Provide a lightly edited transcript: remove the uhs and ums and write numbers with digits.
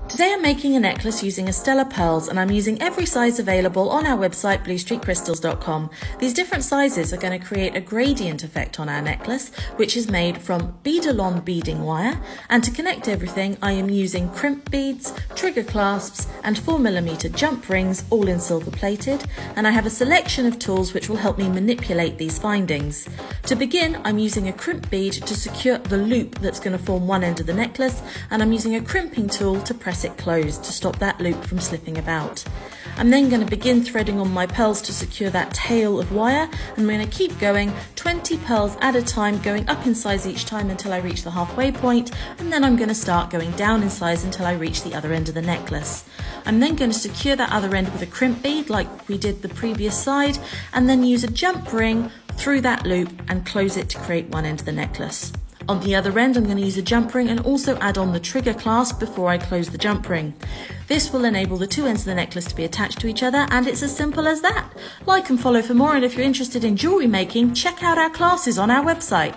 Today I'm making a necklace using Estella Pearls, and I'm using every size available on our website bluestreakcrystals.com. These different sizes are going to create a gradient effect on our necklace, which is made from bead-along beading wire, and to connect everything I am using crimp beads, trigger clasps and 4mm jump rings, all in silver plated, and I have a selection of tools which will help me manipulate these findings. To begin, I'm using a crimp bead to secure the loop that's going to form one end of the necklace, and I'm using a crimping tool to press it closed to stop that loop from slipping about. I'm then going to begin threading on my pearls to secure that tail of wire, and I'm going to keep going 20 pearls at a time, going up in size each time until I reach the halfway point, and then I'm going to start going down in size until I reach the other end of the necklace. I'm then going to secure that other end with a crimp bead like we did the previous side, and then use a jump ring through that loop and close it to create one end of the necklace. On the other end, I'm going to use a jump ring and also add on the trigger clasp before I close the jump ring. This will enable the two ends of the necklace to be attached to each other, and it's as simple as that. Like and follow for more, and if you're interested in jewellery making, check out our classes on our website.